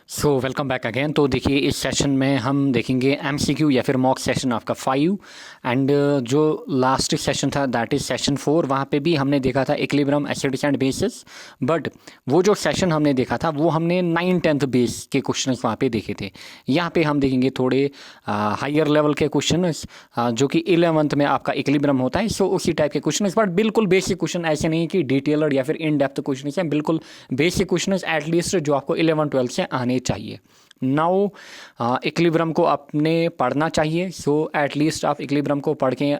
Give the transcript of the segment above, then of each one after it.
So welcome back again. तो देखिए इस सेशन में हम देखेंगे एमसीक्यू या फिर मॉक सेशन आपका 5 एंड जो लास्ट सेशन था दैट इज़ सेशन 4। वहाँ पे भी हमने देखा था equilibrium acids and bases, but वो जो सेशन हमने देखा था वो हमने 9th बेस के क्वेश्चन वहाँ पे देखे थे। यहाँ पे हम देखेंगे थोड़े हायर लेवल के क्वेश्चन जो कि 11th में आपका इक्विलिब्रियम होता है। सो उसी टाइप के क्वेश्चन, बट बिल्कुल बेसिक क्वेश्चन, ऐसे नहीं कि डिटेलड या फिर इन डेप्थ क्वेश्चन हैं, बिल्कुल बेसिक क्वेश्चन एटलीस्ट जो आपको 11-12 से आने चाहिए। नाउ इक्विलिब्रियम को आपने पढ़ना चाहिए। सो एटलीस्ट आप इक्विलिब्रियम को पढ़ के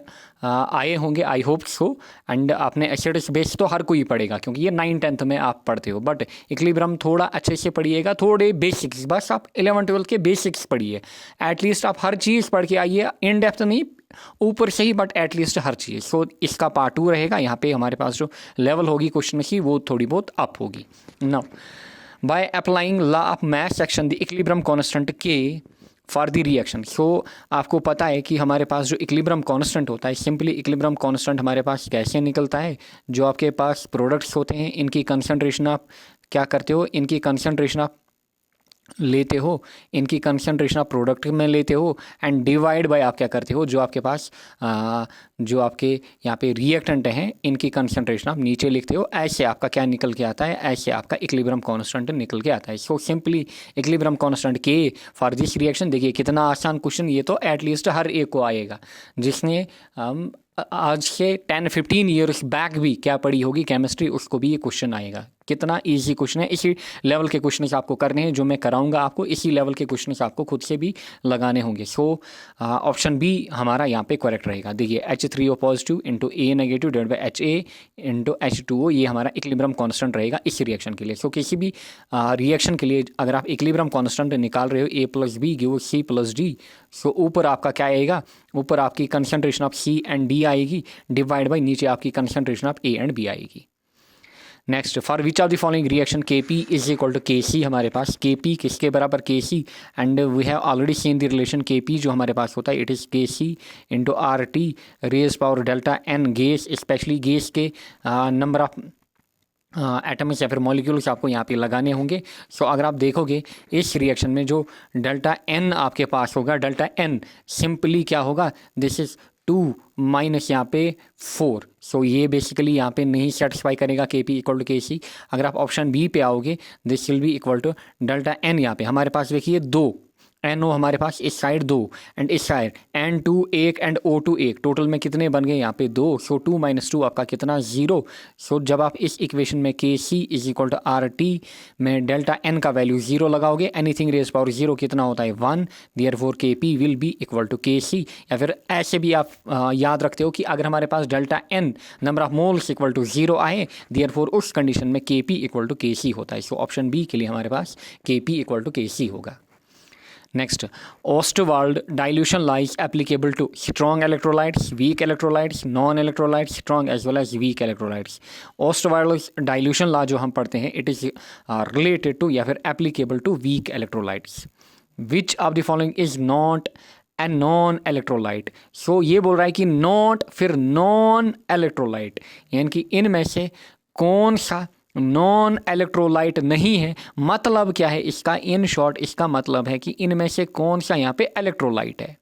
आए होंगे, आई होप सो। एंड आपने एसिड्स बेस तो हर कोई पढ़ेगा क्योंकि ये 9th में आप पढ़ते हो, बट इक्विलिब्रियम थोड़ा अच्छे से पढ़िएगा, थोड़े बेसिक्स, बस आप 11-12 के बेसिक्स पढ़िए। एटलीस्ट आप हर चीज़ पढ़ के आइए, इन डेप्थ नहीं, ऊपर से ही, बट एटलीस्ट हर चीज़। सो इसका पार्ट 2 रहेगा। यहाँ पे हमारे पास जो लेवल होगी क्वेश्चन की वो थोड़ी बहुत अप होगी। Now by applying law of mass section the equilibrium constant K for the reaction। so आपको पता है कि हमारे पास जो इक्विलिब्रियम कांस्टेंट होता है, सिंपली इक्विलिब्रियम कांस्टेंट हमारे पास कैसे निकलता है। जो आपके पास प्रोडक्ट्स होते हैं इनकी कंसंट्रेशन आप क्या करते हो, इनकी कंसंट्रेशन आप लेते हो, इनकी कंसंट्रेशन आप प्रोडक्ट में लेते हो एंड डिवाइड बाय आप क्या करते हो, जो आपके पास जो आपके यहाँ पे रिएक्टेंट हैं इनकी कंसंट्रेशन आप नीचे लिखते हो। ऐसे आपका क्या निकल के आता है, ऐसे आपका इक्विलिब्रियम कांस्टेंट निकल के आता है। सो सिंपली इक्विलिब्रियम कांस्टेंट के फॉर दिस रिएक्शन। देखिए कितना आसान क्वेश्चन, ये तो एटलीस्ट हर एक को आएगा जिसने आज से 10-15 ईयर्स बैक भी क्या पढ़ी होगी केमिस्ट्री, उसको भी ये क्वेश्चन आएगा। कितना इजी क्वेश्चन है। इसी लेवल के क्वेश्चन आपको करने हैं, जो मैं कराऊंगा आपको इसी लेवल के क्वेश्चन आपको खुद से भी लगाने होंगे। सो ऑप्शन बी हमारा यहाँ पे करेक्ट रहेगा। देखिए H3O positive into A negative divide by HA into H2O, ये हमारा इक्विलिब्रियम कांस्टेंट रहेगा इस रिएक्शन के लिए। सो किसी भी रिएक्शन के लिए अगर आप इक्विलिब्रियम कांस्टेंट निकाल रहे हो A+B गिव C+D, सो ऊपर आपका क्या आएगा, ऊपर आपकी concentration of C and D आएगी, डिवाइड बाई नीचे आपकी concentration of A and B आएगी। Next, for which of the following reaction Kp is equal to Kc, हमारे पास Kp किसके बराबर Kc, and we have already seen the relation Kp जो हमारे पास होता है it is Kc into RT raise power delta N। Gas, specially gas के नंबर ऑफ एटम्स या फिर मॉलिक्यूल्स आपको यहाँ पे लगाने होंगे। सो अगर आप देखोगे इस रिएक्शन में जो डेल्टा N आपके पास होगा, डेल्टा N सिंपली क्या होगा, दिस इज 2 माइनस यहाँ पे 4। सो ये बेसिकली यहाँ पे नहीं सेटिस्फाई करेगा Kp इक्वल टू Kc। अगर आप ऑप्शन बी पे आओगे this will be equal to delta N। यहाँ पे हमारे पास देखिए 2 NO हमारे पास इस साइड 2 एंड इस side N2 1 and O2 1, total में कितने बन गए यहाँ पे 2। सो 2 - 2 आपका कितना 0। सो जब आप इस इक्वेशन में Kc is equal to RT में डेल्टा N का वैल्यू 0 लगाओगे, एनीथिंग रेज पावर 0 कितना होता है 1, therefore Kp will be equal to Kc। या फिर ऐसे भी आप याद रखते हो कि अगर हमारे पास delta N number of moles equal to 0 आए, देयरफॉर उस कंडीशन में Kp इक्वल टू Kc होता है। सो ऑप्शन बी के लिए हमारे पास Kp इक्वल टू Kc होगा। Next, Ostwald dilution law is applicable to strong electrolytes, weak electrolytes, non-electrolytes, strong as well as weak electrolytes। Ostwald dilution law जो हम पढ़ते हैं it is related to या फिर applicable to weak electrolytes। Which of the following is not a non-electrolyte? So ये बोल रहा है कि not फिर non-electrolyte, यानी कि इनमें से कौन सा नॉन इलेक्ट्रोलाइट नहीं है। मतलब क्या है इसका, इन शॉर्ट इसका मतलब है कि इनमें से कौन सा यहाँ पे इलेक्ट्रोलाइट है।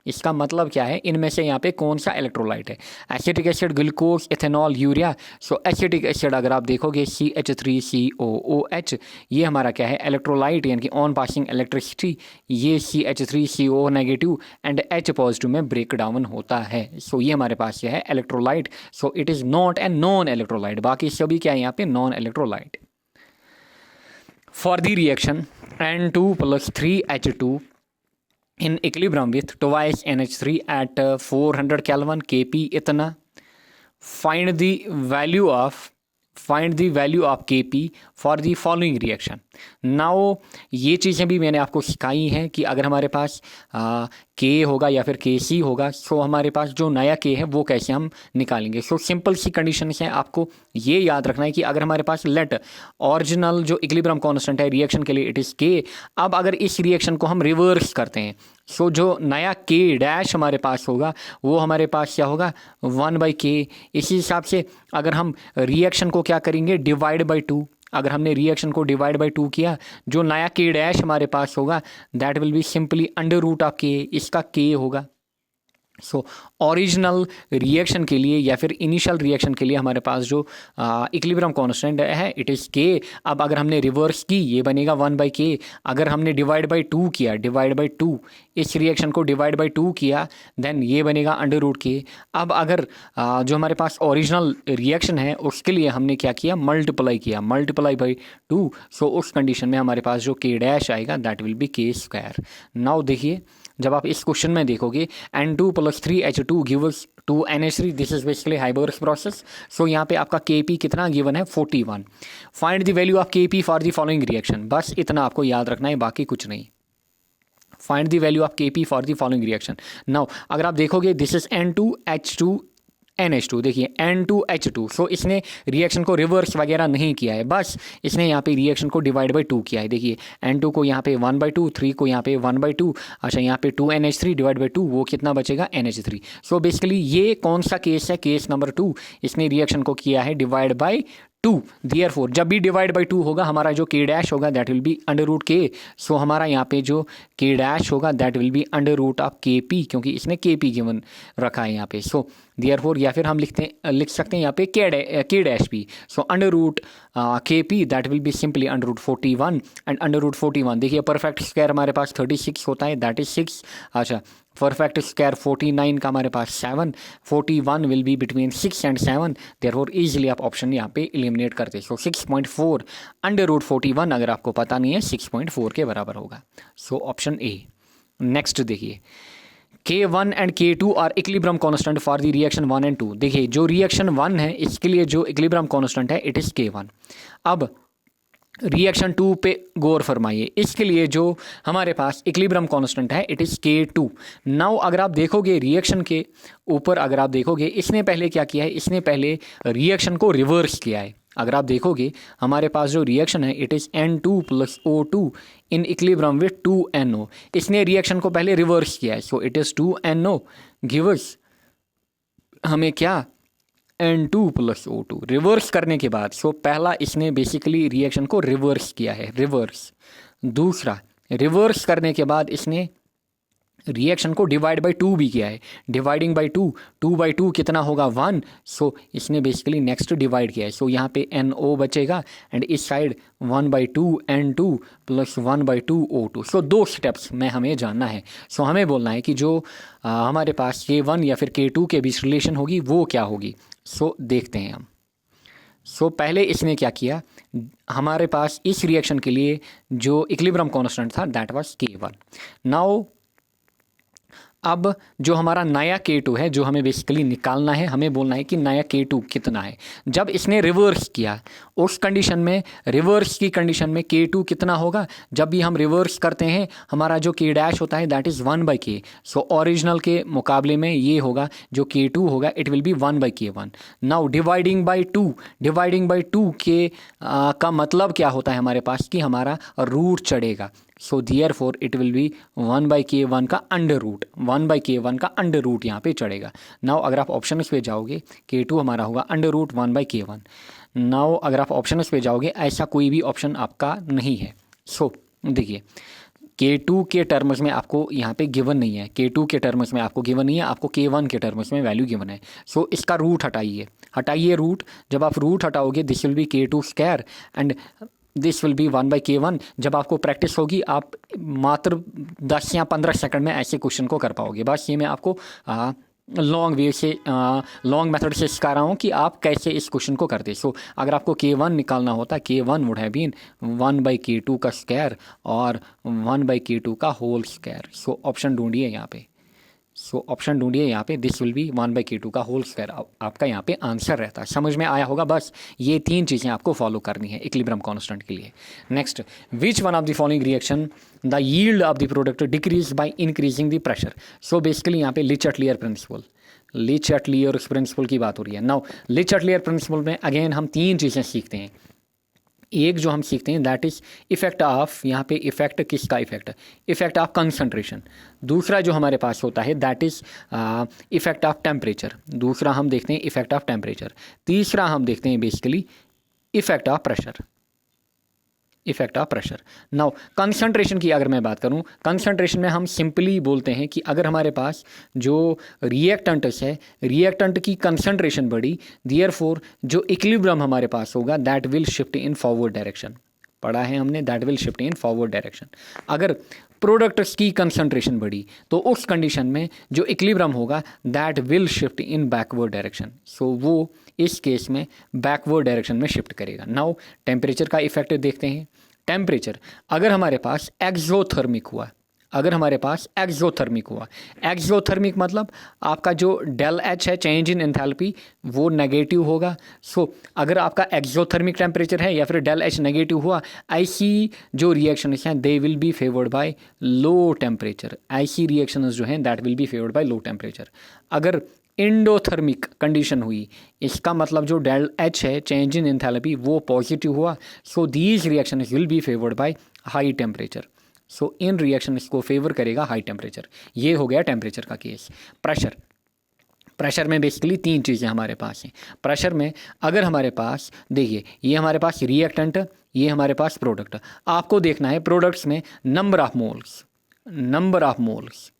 इसका मतलब क्या है, इनमें से यहाँ पे कौन सा इलेक्ट्रोलाइट है। Acetic acid, glucose, ethanol, urea. So acetic acid अगर आप देखोगे CH3COOH, ये हमारा क्या है इलेक्ट्रोलाइट, यानी कि ऑन पासिंग इलेक्ट्रिसिटी ये CH3CO negative and H positive में ब्रेक डाउन होता है। सो ये हमारे पास क्या है electrolyte. So it is not a non electrolyte, बाकी सभी क्या है यहाँ पे non electrolyte. For the reaction N2 + 3H2 in equilibrium with twice NH3 at 400 Kelvin, Kp इतना। find the value of Kp for the following reaction। Now ये चीज़ें भी मैंने आपको सिखाई हैं कि अगर हमारे पास K होगा या फिर Kc होगा, सो हमारे पास जो नया K है वो कैसे हम निकालेंगे। सो सिंपल सी कंडीशन है, आपको ये याद रखना है कि अगर हमारे पास लेट ओरिजिनल जो इक्विलिब्रियम कांस्टेंट है रिएक्शन के लिए इट इज़ K। अब अगर इस रिएक्शन को हम रिवर्स करते हैं, सो जो नया K डैश हमारे पास होगा वो हमारे पास क्या होगा 1/K। इसी हिसाब से अगर हम रिएक्शन को क्या करेंगे डिवाइड बाई 2, अगर हमने रिएक्शन को डिवाइड बाई 2 किया, जो नया के डैश हमारे पास होगा that will be simply under root of K, इसका के होगा। सो ओरिजिनल रिएक्शन के लिए या फिर इनिशियल रिएक्शन के लिए हमारे पास जो इक्विलिब्रियम कांस्टेंट है इट इज़ के। अब अगर हमने रिवर्स की ये बनेगा 1/k। अगर हमने डिवाइड बाई 2 किया, डिवाइड बाई 2, इस रिएक्शन को डिवाइड बाई 2 किया देन ये बनेगा अंडर रूट के। अब अगर जो हमारे पास ओरिजिनल रिएक्शन है उसके लिए हमने क्या किया, मल्टीप्लाई किया, मल्टीप्लाई बाई 2। सो उस कंडीशन में हमारे पास जो के डैश आएगा दैट विल बी के स्क्वायर। नाउ देखिए जब आप इस क्वेश्चन में देखोगे N2 + 3H2 gives 2NH3, this is basically Haber's process. So यहाँ पे आपका Kp कितना गिवन है 41। Find the value of Kp for the following reaction, बस इतना आपको याद रखना है, बाकी कुछ नहीं। Find the value of Kp for the following reaction. Now अगर आप देखोगे दिस इज N2H2 NH2, देखिए N2H2। सो इसने रिएक्शन को रिवर्स वगैरह नहीं किया है, बस इसने यहाँ पे रिएक्शन को डिवाइड बाई 2 किया है। देखिए N2 को यहाँ पे 1/2, 3 को यहाँ पे 1/2, अच्छा यहाँ पे 2NH3 डिवाइड बाई 2, वो कितना बचेगा NH3। सो बेसिकली ये कौन सा केस है, केस नंबर 2, इसने रिएक्शन को किया है डिवाइड बाई 2। देयरफॉर जब भी डिवाइड बाई 2 होगा हमारा जो के डैश होगा that will be under root K. So हमारा यहाँ पे जो के डैश होगा that will be under root of K P, क्योंकि इसने के पी गिवन रखा है यहाँ पे। सो देयरफॉर या फिर हम लिख सकते हैं यहाँ पे K dash P. So under root K P that will be simply under root 41 and under root 41। देखिए परफेक्ट स्क्वायर हमारे पास 36 होता है दैट इज 6। अच्छा परफेक्ट स्क्वायर 49 का हमारे पास 7, 41 will be between 6 and 7। Therefore easily आप ऑप्शन यहाँ पे एलिमिनेट करते। सो 6.4 अंडर रूट 41 अगर आपको पता नहीं है 6.4 के बराबर होगा। So option A. नेक्स्ट देखिए K1 and K2 are equilibrium constant for the reaction 1 and 2। देखिए जो रिएक्शन 1 है इसके लिए जो इक्विलिब्रियम कांस्टेंट है इट इज़ K1। अब रिएक्शन 2 पे गौर फरमाइए, इसके लिए जो हमारे पास इक्विलिब्रियम कांस्टेंट है इट इज़ K2। नाउ अगर आप देखोगे रिएक्शन के ऊपर, अगर आप देखोगे इसने पहले क्या किया है, इसने पहले रिएक्शन को रिवर्स किया है। अगर आप देखोगे हमारे पास जो रिएक्शन है it is N2 + O2 in equilibrium with 2NO। इसने रिएक्शन को पहले रिवर्स किया है। सो इट इज़ 2NO गिव्स हमें क्या N2 + O2। रिवर्स करने के बाद सो पहला इसने बेसिकली रिएक्शन को रिवर्स किया है, रिवर्स। दूसरा रिवर्स करने के बाद इसने रिएक्शन को डिवाइड बाई 2 भी किया है। डिवाइडिंग बाई 2, 2/2 कितना होगा 1। सो इसने बेसिकली नेक्स्ट डिवाइड किया है। सो यहाँ पे NO बचेगा एंड इस साइड 1/2 N2 + 1/2 O2। सो 2 स्टेप्स में हमें जानना है। सो हमें बोलना है कि जो हमारे पास K1 या फिर K2 के बीच रिलेशन होगी वो क्या होगी। सो देखते हैं हम। सो पहले इसने क्या किया, हमारे पास इस रिएक्शन के लिए जो इक्विलिब्रियम कांस्टेंट था दैट वाज K1। नाउ अब जो हमारा नया K2 है जो हमें बेसिकली निकालना है, हमें बोलना है कि नया K2 कितना है। जब इसने रिवर्स किया उस कंडीशन में, रिवर्स की कंडीशन में K2 कितना होगा, जब भी हम रिवर्स करते हैं हमारा जो K डैश होता है that is 1/K। So original के मुकाबले में ये होगा जो K2 होगा it will be 1/K1। Now dividing by 2, dividing by 2 के का मतलब क्या होता है हमारे पास कि हमारा रूट चढ़ेगा। So therefore it will be 1/K1 का अंडर रूट, 1/K1 का अंडर रूट यहाँ पे चढ़ेगा। नाउ अगर आप ऑप्शन पे जाओगे K2 हमारा होगा अंडर रूट 1/K1। नाउ अगर आप ऑप्शन पे जाओगे ऐसा कोई भी ऑप्शन आपका नहीं है। सो देखिए K2 के टर्म्स में आपको यहाँ पे गिवन नहीं है, K2 के टर्म्स में आपको गिवन नहीं है, आपको K1 के टर्म्स में वैल्यू गिवन है। सो इसका रूट हटाइए रूट। जब आप रूट हटाओगे this will be K2 square and this will be 1/K1। जब आपको प्रैक्टिस होगी आप मात्र 10 या 15 सेकंड में ऐसे क्वेश्चन को कर पाओगे। बस ये मैं आपको लॉन्ग वे से लॉन्ग मेथड से सिखा रहा हूँ कि आप कैसे इस क्वेश्चन को करते। सो अगर आपको K1 निकालना होता K1 would have been 1/K2 का स्क्वायर और 1/K2 का होल स्क्वायर। सो ऑप्शन ढूंढिए यहाँ पे। सो ऑप्शन ढूंढिए यहाँ पे, दिस विल बी 1/K2 का होल स्क्वायर आपका यहाँ पे आंसर रहता है। समझ में आया होगा। बस ये 3 चीज़ें आपको फॉलो करनी है इक्विलिब्रियम कांस्टेंट के लिए। Next, which one of the following reaction the yield of the product decrease by increasing the pressure. So basically यहाँ पे ली चटलियर प्रिंसिपल, ली चटलियर प्रिंसिपल की बात हो रही है। नाउ ली चटलियर प्रिंसिपल में अगेन हम 3 चीज़ें सीखते हैं। एक जो हम सीखते हैं दैट इज़ इफेक्ट ऑफ, यहाँ पे इफेक्ट किसका इफेक्ट, इफेक्ट ऑफ कंसंट्रेशन। दूसरा जो हमारे पास होता है that is effect of temperature. दूसरा हम देखते हैं इफेक्ट ऑफ टेम्परेचर। तीसरा हम देखते हैं basically effect of pressure. Effect of pressure. Now concentration की अगर मैं बात करूं, कंसंट्रेशन में हम सिंपली बोलते हैं कि अगर हमारे पास जो रिएक्टेंट्स है, रिएक्टेंट की कंसंट्रेशन बढ़ी, देयरफॉर जो इक्विलिब्रियम हमारे पास होगा that will shift in forward direction. पढ़ा है हमने, that will shift in forward direction. अगर प्रोडक्ट्स की कंसंट्रेशन बढ़ी तो उस कंडीशन में जो इक्विलिब्रियम होगा that will shift in backward direction. So वो इस केस में बैकवर्ड डायरेक्शन में शिफ्ट करेगा। नाउ टेम्परेचर का इफेक्ट देखते हैं। टेम्परेचर अगर हमारे पास एक्सोथर्मिक हुआ, अगर हमारे पास एक्सोथर्मिक हुआ, एक्सोथर्मिक मतलब आपका जो डेल एच है, चेंज इन एंथैल्पी, वो नेगेटिव होगा। सो अगर आपका एक्सोथर्मिक टेम्परेचर है या फिर डेल एच नेगेटिव हुआ, ऐसी जो रिएक्शंस हैं they will be favoured by low temperature. ऐसी रिएक्शंस जो हैं that will be favoured by low temperature. अगर एंडोथर्मिक कंडीशन हुई, इसका मतलब जो डेल एच है, चेंज इन एंथैल्पी, वो पॉजिटिव हुआ, so these reactions will be favoured by high temperature. So in reaction इसको फेवर करेगा हाई टेम्परेचर। ये हो गया टेम्परेचर का केस। प्रेशर, प्रेशर में बेसिकली तीन चीज़ें हमारे पास हैं। प्रेशर में अगर हमारे पास देखिए, ये हमारे पास रिएक्टेंट, ये हमारे पास प्रोडक्ट। आपको देखना है प्रोडक्ट्स में number of moles, number of moles,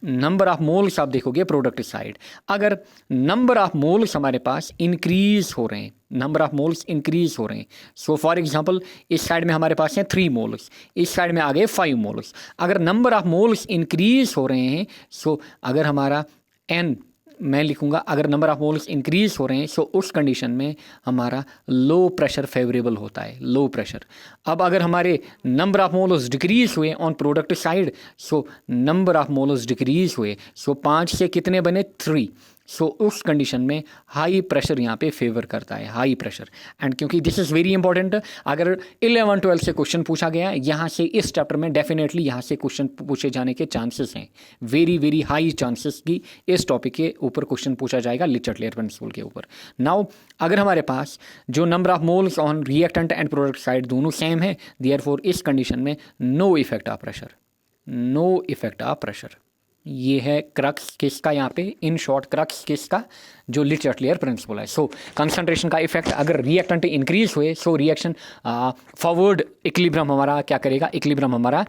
number of moles आप देखोगे प्रोडक्ट साइड। अगर नंबर ऑफ मोल्स हमारे पास इंक्रीज हो रहे हैं, नंबर ऑफ मोल्स इंक्रीज हो रहे हैं, सो फॉर एग्जांपल इस साइड में हमारे पास हैं 3 मोल्स, इस साइड में आ गए 5 मोल्स। अगर नंबर ऑफ मोल्स इंक्रीज हो रहे हैं, सो अगर हमारा n मैं लिखूंगा, अगर नंबर ऑफ मोल्स इंक्रीज हो रहे हैं, सो उस कंडीशन में हमारा लो प्रेशर फेवरेबल होता है, लो प्रेशर। अब अगर हमारे नंबर ऑफ मोल्स डिक्रीज हुए on product side, so number of moles decrease हुए, सो 5 से कितने बने, 3। सो उस कंडीशन में हाई प्रेशर यहाँ पे फेवर करता है, हाई प्रेशर। एंड क्योंकि दिस इज़ वेरी इंपॉर्टेंट, अगर 11-12 से क्वेश्चन पूछा गया यहाँ से, इस चैप्टर में डेफिनेटली यहाँ से क्वेश्चन पूछे जाने के चांसेस हैं, वेरी वेरी हाई चांसेस की इस टॉपिक के ऊपर क्वेश्चन पूछा जाएगा, लिचर्ट-लेयर प्रिंसिपल के ऊपर। नाउ अगर हमारे पास जो number of moles on reactant and product side दोनों सेम है, देयरफॉर इस कंडीशन में no effect of pressure, no effect of pressure. ये है क्रक्स किसका यहाँ पे, इन शॉर्ट क्रक्स किसका, जो लिचर्ट-लेयर प्रिंसिपल है। सो कंसंट्रेशन का इफेक्ट, अगर रिएक्टेंट इंक्रीज हुए, सो रिएक्शन फॉरवर्ड इक्विलिब्रियम हमारा क्या करेगा, इक्विलिब्रियम हमारा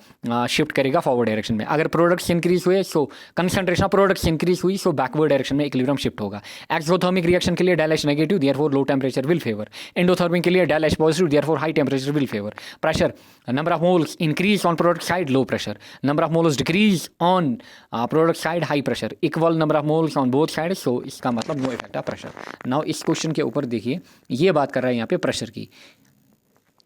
शिफ्ट करेगा फॉरवर्ड डायरेक्शन में। अगर प्रोडक्ट्स इंक्रीज हुए, so concentration of products increase हुई, सो बैकवर्ड डायरेक्शन में इक्विलिब्रियम शिफ्ट होगा। एक्सोथर्मिक रिएक्शन के लिए del H negative, therefore low temperature will favour. Endothermic के लिए del H positive, therefore high temperature will favour. Pressure, number of moles increase on product side, low pressure. Number of moles decrease on product side, high pressure. Equal number of moles on both side, so इसका मतलब no effect of pressure. Now इस question के ऊपर देखिए, ये बात कर रहा है यहाँ पे प्रेशर की।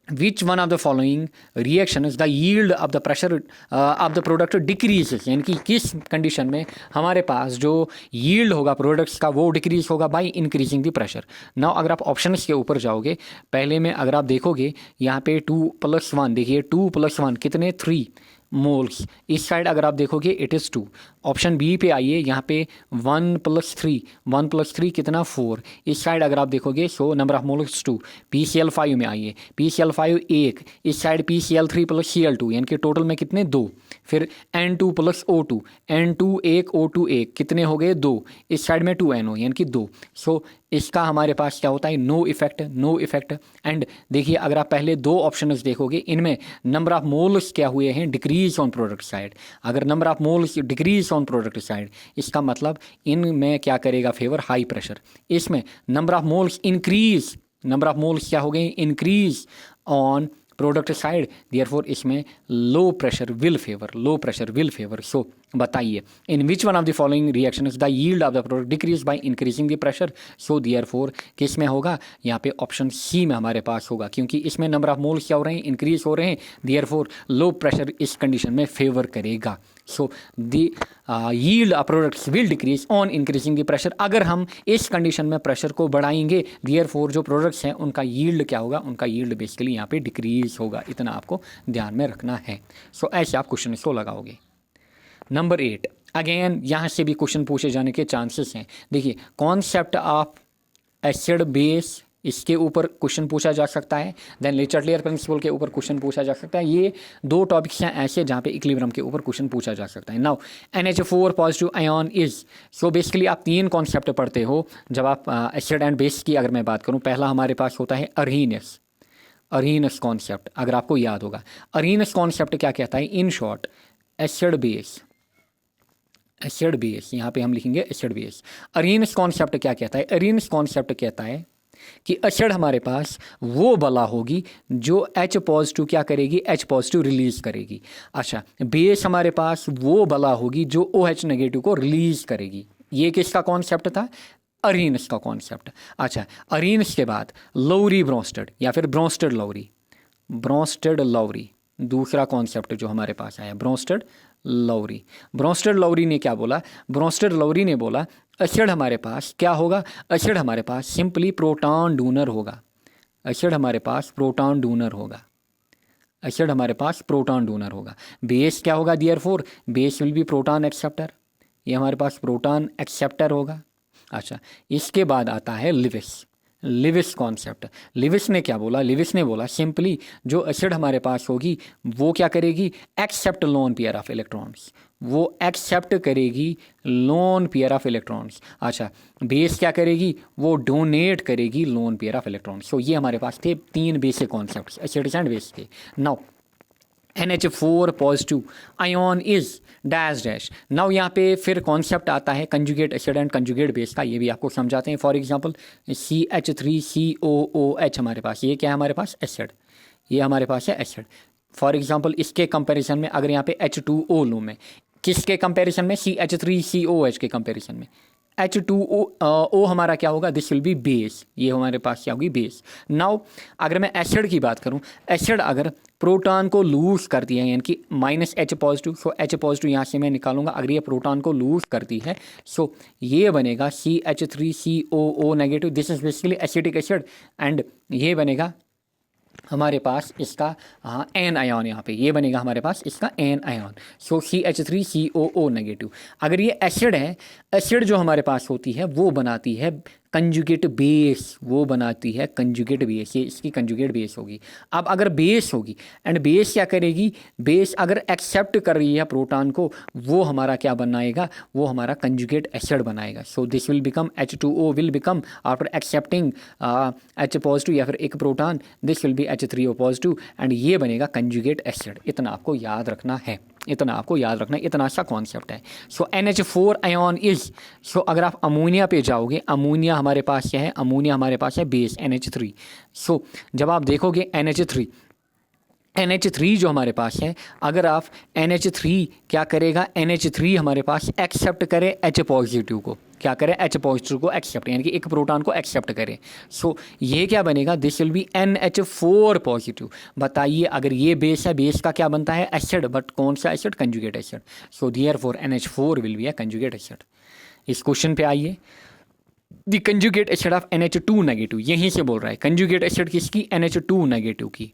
Which one of the following reactions the yield of the pressure of the product decreases, यानी कि किस कंडीशन में हमारे पास जो yield होगा प्रोडक्ट्स का वो डिक्रीज होगा bye increasing the pressure. Now अगर आप ऑप्शंस के ऊपर जाओगे, पहले में अगर आप देखोगे यहाँ पे 2+1, देखिए 2+1 कितने, 3 मोल्स। इस साइड अगर आप देखोगे इट इज़ 2। ऑप्शन बी पे आइए, यहाँ पे 1+3, 1+3 कितना, 4। इस साइड अगर आप देखोगे, so number of moles 2। PCl5 में आइए, PCl5 1, इस साइड PCl3 + Cl2, यानी कि टोटल में कितने, 2। फिर N2 + O2, N2 1 O2 1 कितने हो गए, 2। इस साइड में 2NO यानी कि 2। सो इसका हमारे पास क्या होता है, no effect, no effect. And देखिए अगर आप पहले दो ऑप्शंस देखोगे, इनमें नंबर ऑफ मोल्स क्या हुए हैं, डिक्रीज ऑन प्रोडक्ट साइड। अगर number of moles decrease on product side, इसका मतलब इनमें क्या करेगा, फेवर हाई प्रेशर। इसमें number of moles increase, number of moles क्या हो गए, increase on product side, therefore इसमें low pressure will favour, low pressure will favour. So बताइए, in which one of the following reaction the yield of the product decrease by increasing the pressure. So therefore किस में होगा, यहाँ पे option C में हमारे पास होगा, क्योंकि इसमें नंबर ऑफ मोल्स क्या हो रहे हैं, इंक्रीज हो रहे हैं, देयरफॉर लो प्रेशर इस कंडीशन में फेवर करेगा। So the yield of products will decrease on increasing the pressure. अगर हम इस कंडीशन में प्रेशर को बढ़ाएंगे, देयरफॉर जो प्रोडक्ट्स हैं उनका यील्ड क्या होगा, उनका यील्ड बेसिकली यहाँ पे डिक्रीज होगा। इतना आपको ध्यान में रखना है। सो ऐसे आप क्वेश्चन इसको लगाओगे। नंबर 8, अगेन यहाँ से भी क्वेश्चन पूछे जाने के चांसेस हैं। देखिए कॉन्सेप्ट ऑफ एसिड बेस, इसके ऊपर क्वेश्चन पूछा जा सकता है। देन लिचर्ट-लेयर प्रिंसिपल के ऊपर क्वेश्चन पूछा जा सकता है। ये दो टॉपिक्स हैं ऐसे जहाँ पे इक्विलिब्रियम के ऊपर क्वेश्चन पूछा जा सकता है। Now NH4 positive ion is, so basically आप 3 कॉन्सेप्ट पढ़ते हो जब आप एसिड एंड बेस की अगर मैं बात करूँ। पहला हमारे पास होता है अर्हीनेस, अरीनस कॉन्सेप्ट, अगर आपको याद होगा अरीनस कॉन्सेप्ट क्या कहता है, in short acid base, acid base, यहाँ पे हम लिखेंगे एसिड बेस। अरीनस कॉन्सेप्ट क्या कहता है, अरीनस कॉन्सेप्ट कहता है कि एसिड हमारे पास वो बला होगी जो H पॉजिटिव क्या करेगी, H पॉजिटिव रिलीज करेगी। अच्छा, बेस हमारे पास वो बला होगी जो OH नेगेटिव को रिलीज करेगी। ये किसका कॉन्सेप्ट था, अरीनस का कॉन्सेप्ट। अच्छा, अरीनस के बाद लौरी ब्रोंस्टेड या फिर ब्रोंस्टेड लौरी, ब्रोंस्टेड लौरी दूसरा कॉन्सेप्ट जो हमारे पास आया, ब्रोंस्टेड लौरी। ब्रोंस्टेड लौरी ने क्या बोला, ब्रोंस्टेड लौरी ने बोला एसिड हमारे पास क्या होगा, एसिड हमारे पास सिंपली प्रोटॉन डोनर होगा, एसिड हमारे पास प्रोटॉन डोनर होगा, एसिड हमारे पास प्रोटॉन डोनर होगा। बेस क्या होगा, therefore base will be proton acceptor, ये हमारे पास प्रोटॉन एक्सेप्टर होगा। अच्छा, इसके बाद आता है लिविस, लिविस कॉन्सेप्ट। लिविस ने क्या बोला, लिविस ने बोला सिंपली जो एसिड हमारे पास होगी वो क्या करेगी, accept lone pair of electrons, वो एक्सेप्ट करेगी लोन पेयर ऑफ इलेक्ट्रॉन्स। अच्छा, बेस क्या करेगी, वो डोनेट करेगी lone pair of electrons. So ये हमारे पास थे 3 basic concepts acids and base के। Now NH4 positive ion is dash dash. Now यहाँ पे फिर कॉन्सेप्ट आता है conjugate acid and conjugate base का, ये भी आपको समझाते हैं। फॉर एग्जांपल CH3COOH हमारे पास, ये क्या है हमारे पास, एसिड, ये हमारे पास है एसिड। फॉर एग्जांपल इसके कंपैरिजन में अगर यहाँ पे H2O लूँ मैं, किसके कंपैरिजन में, CH3COH के कंपैरिजन में। H2O हमारा क्या होगा, दिस विल बी बेस, ये हमारे पास क्या होगी, बेस। नाउ अगर मैं एसिड की बात करूं, एसिड अगर प्रोटॉन को लूज करती है यानी कि -H पॉजिटिव, सो H पॉजिटिव यहाँ से मैं निकालूंगा, अगर ये प्रोटॉन को लूज करती है सो ये बनेगा CH3COO negative, this is basically acidic acid, and ये बनेगा हमारे पास इसका एन आयन, यहाँ पे ये बनेगा हमारे पास इसका an ion. So CH3COO negative. अगर ये एसिड है, एसिड जो हमारे पास होती है वो बनाती है कंजुगेट बेस, वो बनाती है कंजुगेट बेस, ये इसकी कंजुगेट बेस होगी। अब अगर बेस होगी एंड बेस क्या करेगी, बेस अगर एक्सेप्ट कर रही है प्रोटॉन को, वो हमारा क्या बनाएगा, वो हमारा कंजुगेट एसिड बनाएगा। So this will become H2O will become after accepting H positive या फिर एक proton, this will B H3O positive and ये बनेगा कंजुगेट एसिड। इतना आपको याद रखना है, इतना आपको याद रखना है, इतना सा कॉन्सेप्ट है। सो NH4 आयन इज, सो अगर आप अमोनिया पे जाओगे, अमोनिया हमारे पास क्या है, अमोनिया हमारे पास है बेस NH3। सो जब आप देखोगे NH3 जो हमारे पास है, अगर आप NH3 क्या करेगा, NH3 हमारे पास एक्सेप्ट करे H पॉजिटिव को, क्या करे, H पॉजिटिव को एक्सेप्ट, यानी कि एक प्रोटॉन को एक्सेप्ट करे। सो ये क्या बनेगा, this will B NH4 positive. बताइए अगर ये बेस है, बेस का क्या बनता है, एसिड, बट कौन सा acid, conjugate acid. So therefore NH4 will be a conjugate acid. इस क्वेश्चन पे आइए, the conjugate acid of NH2 negative, यहीं से बोल रहा है कंजुगेट एसिड किसकी, NH2 नेगेटिव की।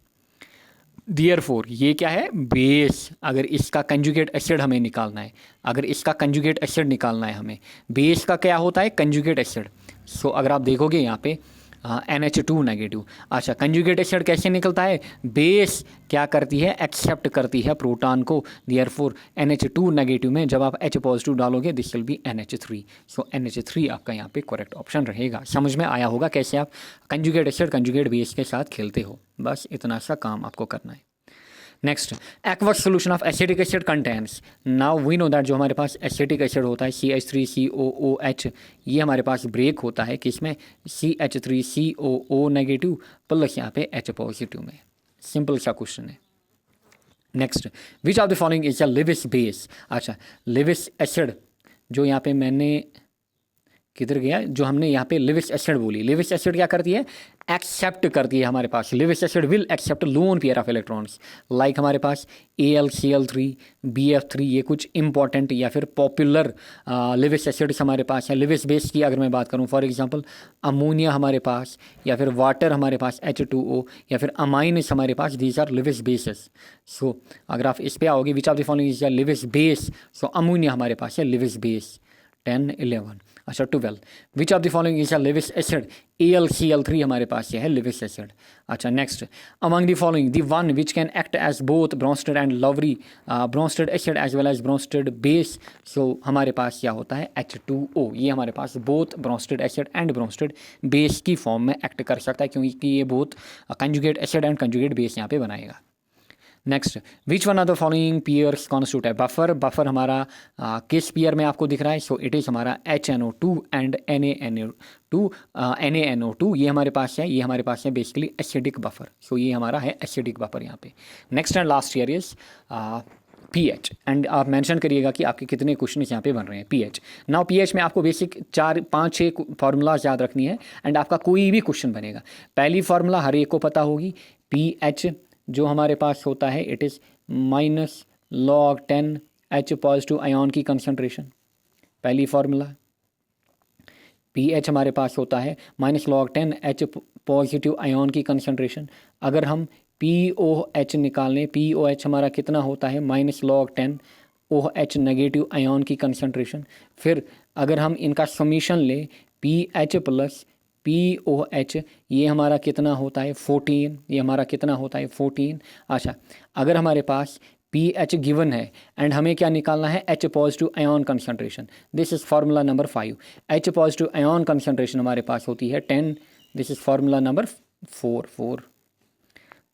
देयरफॉर ये क्या है, बेस। अगर इसका कंजुगेट एसिड हमें निकालना है, अगर इसका कंजुगेट एसिड निकालना है हमें, बेस का क्या होता है, कंजुगेट एसिड। सो अगर आप देखोगे यहाँ पे NH2 नेगेटिव। अच्छा, कंजुगेट एसिड कैसे निकलता है, बेस क्या करती है, एक्सेप्ट करती है प्रोटॉन को, देयरफॉर NH2 नेगेटिव में जब आप H पॉजिटिव डालोगे this will B NH3। So NH3 आपका यहाँ पे करेक्ट ऑप्शन रहेगा। समझ में आया होगा कैसे आप कंजुगेट एसिड कंजुगेट बेस के साथ खेलते हो, बस इतना सा काम आपको करना है। Next, aqueous solution of acetic acid contents. Now we know that जो हमारे पास एसिटिक एसिड होता है CH3COOH, ये हमारे पास ब्रेक होता है किसमें, CH3COO नेगेटिव प्लस यहाँ पे H पॉजिटिव में। सिंपल सा क्वेश्चन है। Next, which of the following is a Lewis base. अच्छा, लिविस एसिड जो यहाँ पे मैंने किधर गया, जो हमने यहाँ पे लिविस एसिड बोली, लिविस एसिड क्या करती है, एक्सेप्ट करती है हमारे पास, Lewis acid will accept lone pair of electrons, like हमारे पास AlCl3 BF3, ये कुछ इंपॉर्टेंट या फिर पॉपुलर लिविस एसिड्स हमारे पास है। लिविस बेस की अगर मैं बात करूँ, फॉर एग्जांपल अमोनिया हमारे पास, या फिर वाटर हमारे पास H2O, या फिर अमाइन्स हमारे पास, these are Lewis bases. So अगर आप इस पे आओगे, which of the following is a Lewis base, so ammonia हमारे पास है लिविस बेस 10 11। अच्छा 12, which of the following is a Lewis acid, AlCl3 हमारे पास ये है लिविस एसिड। अच्छा next, among the following the one which can act as both Bronsted and Lowry Bronsted acid as well as Bronsted base, so हमारे पास क्या होता है H2O, ये हमारे पास both Bronsted acid and Bronsted base की फॉर्म में एक्ट कर सकता है क्योंकि ये both conjugate acid and conjugate base यहाँ पे बनाएगा। Next, which one of the following pairs constitute है बफर, बफर हमारा किस पियर में आपको दिख रहा है, सो इट इज़ हमारा HNO2 एंड NaNO2, ये हमारे पास है, ये हमारे पास है बेसिकली एसिडिक बफर, सो ये हमारा है एसिडिक बफर यहाँ पे। Next and last year is pH, and आप मेंशन करिएगा कि आपके कितने क्वेश्चन यहाँ पे बन रहे हैं pH। नाउ pH में आपको बेसिक 4-5-6 फार्मूलाज याद रखनी है एंड आपका कोई भी क्वेश्चन बनेगा। पहली फार्मूला हर एक को पता होगी, pH जो हमारे पास होता है it is -log10 H positive ion की कंसंट्रेशन, पहली फार्मूला। pH हमारे पास होता है -log10 H पॉजिटिव आयन की कंसंट्रेशन। अगर हम POH निकालें, POH हमारा कितना होता है -log10 OH नेगेटिव आयन की कंसंट्रेशन। फिर अगर हम इनका समीशन लें pH प्लस POH, ये हमारा कितना होता है 14, ये हमारा कितना होता है 14। अच्छा, अगर हमारे पास pH गिवन है एंड हमें क्या निकालना है H positive ion concentration, this is formula number 5। H positive ion concentration हमारे पास होती है 10, this is formula number 4,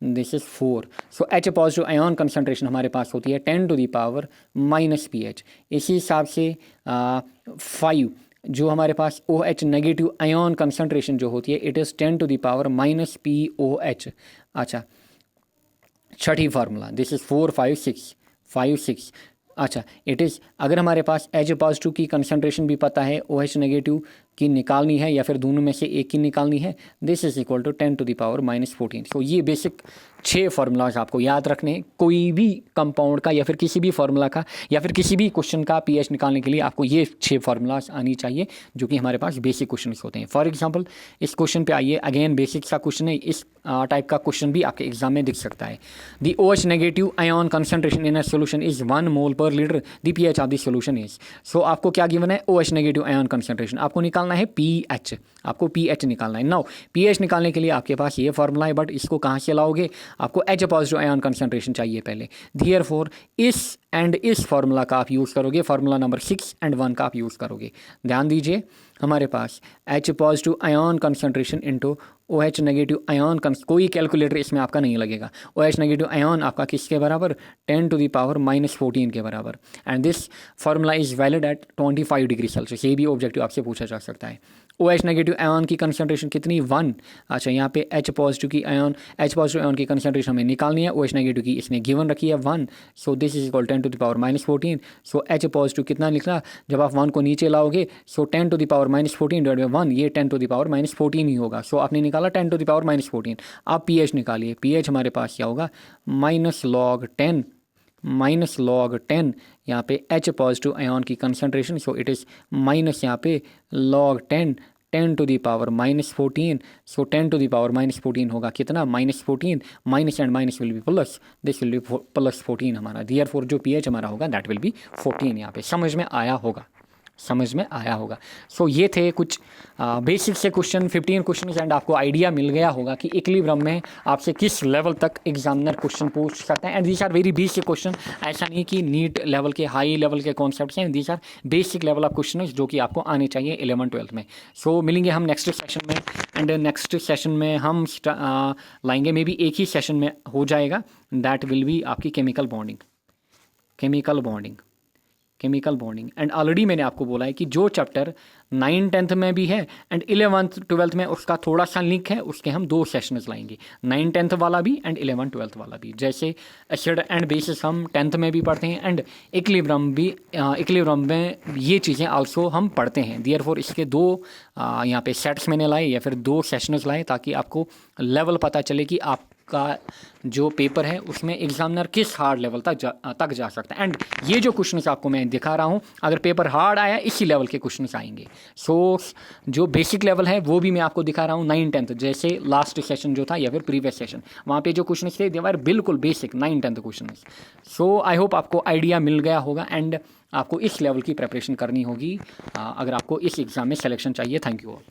this is 4। So H positive ion concentration हमारे पास होती है 10 to the power minus pH। इसी हिसाब से 5 जो हमारे पास OH नेगेटिव आयन कंसंट्रेशन जो होती है it is 10 to the power minus POH। अच्छा, छठी फार्मूला, दिस इज़ 4, 5, 6। अच्छा, इट इज़ अगर हमारे पास H पॉजिटिव की कंसंट्रेशन भी पता है, OH नेगेटिव की निकालनी है या फिर दोनों में से एक की निकालनी है, this is equal to 10 to the power -14। सो ये बेसिक 6 फार्मूलाज आपको याद रखने हैं। कोई भी कंपाउंड का या फिर किसी भी फार्मूला का या फिर किसी भी क्वेश्चन का pH निकालने के लिए आपको ये 6 फार्मूलाज आनी चाहिए जो कि हमारे पास बेसिक क्वेश्चन होते हैं। फॉर एग्जाम्पल इस क्वेश्चन पे आइए, अगेन बेसिक सा क्वेश्चन है, इस टाइप का क्वेश्चन भी आपके एग्जाम में दिख सकता है। The OH negative ion concentration in a solution is 1 mole per litre, the pH of the solution is. So आपको क्या गिवन है OH नेगेटिव आयन कंसंट्रेशन, आपको निकालना है pH, आपको pH निकालना है। नाउ pH निकालने के लिए आपके पास ये फार्मूला है, बट इसको कहाँ से लाओगे, आपको H पॉजिटिव आयन कंसंट्रेशन चाहिए पहले। देयरफॉर इस फार्मूला का आप यूज़ करोगे, फार्मूला नंबर 6 एंड 1 का आप यूज़ करोगे। ध्यान दीजिए, हमारे पास H positive ion concentration into OH negative ion, कोई कैलकुलेटर इसमें आपका नहीं लगेगा। OH नेगेटिव आयन आपका किसके बराबर, 10 टू द पावर -14 के बराबर। And this formula is valid at 25 degree Celsius. ये भी ऑब्जेक्टिव आपसे पूछा जा सकता है। OH नेगेटिव आयन की कंसंट्रेशन कितनी, 1। अच्छा, यहाँ पे H पॉजिटिव आयन की कंसंट्रेशन हमें निकालनी है, OH नेगेटिव की इसने गिवन रखी है 1, so this is equal 10 to the power -14। So H positive कितना निकला, जब आप 1 को नीचे लाओगे so 10 to the power -14 divide by 1, ये 10 टू द पावर -14 ही होगा। सो आपने निकाला 10 टू द पावर -14। आप pH निकालिए, pH हमारे पास क्या होगा -log10 यहाँ पे H पॉजिटिव आयन की concentration, so it is minus यहाँ पे log10 10 to the power -14, so 10 to the power -14 होगा कितना, -14, minus and minus will be plus, this will be +14 हमारा। देयरफॉर जो pH हमारा होगा दैट विल बी 14। यहाँ पे समझ में आया होगा। सो ये थे कुछ बेसिक से क्वेश्चन, 15 क्वेश्चन एंड आपको आइडिया मिल गया होगा कि इक्विलिब्रियम में आपसे किस लेवल तक एग्जामिनर क्वेश्चन पूछ सकते हैं। And these are very basic question, ऐसा नहीं कि नीट लेवल के, हाई लेवल के कॉन्सेप्ट्स हैं, these are basic level of question जो कि आपको आने चाहिए 11th-12th में। सो मिलेंगे हम नेक्स्ट सेशन में, एंड नेक्स्ट सेशन में हम लाएंगे, मे बी एक ही सेशन में हो जाएगा, दैट विल बी आपकी केमिकल बॉन्डिंग। एंड ऑलरेडी मैंने आपको बोला है कि जो चैप्टर 9th-10th में भी है एंड 11th-12th में उसका थोड़ा सा लिंक है, उसके हम 2 सेशंस लाएंगे, 9th-10th वाला भी एंड 11th-12th वाला भी। जैसे एसिड एंड बेसिस हम 10th में भी पढ़ते हैं एंड इक्विलिब्रियम में ये चीज़ें आल्सो हम पढ़ते हैं। देयरफॉर इसके 2 यहाँ पे सेट्स मैंने लाए या फिर 2 सेशंस लाए ताकि आपको लेवल पता चले कि आपका जो पेपर है उसमें एग्जामिनर किस हार्ड लेवल तक जा सकता है। एंड ये जो क्वेश्चन आपको मैं दिखा रहा हूँ, अगर पेपर हार्ड आया इसी लेवल के क्वेश्चन आएंगे। सो जो बेसिक लेवल है वो भी मैं आपको दिखा रहा हूँ 9th-10th, जैसे लास्ट सेशन जो था या फिर प्रीवियस सेशन, वहाँ पे जो क्वेश्चन थे दे वर बिल्कुल basic 9th-10th question. So I hope आपको आइडिया मिल गया होगा। एंड आपको इस लेवल की प्रिपरेशन करनी होगी अगर आपको इस एग्ज़ाम में सिलेक्शन चाहिए। Thank you all.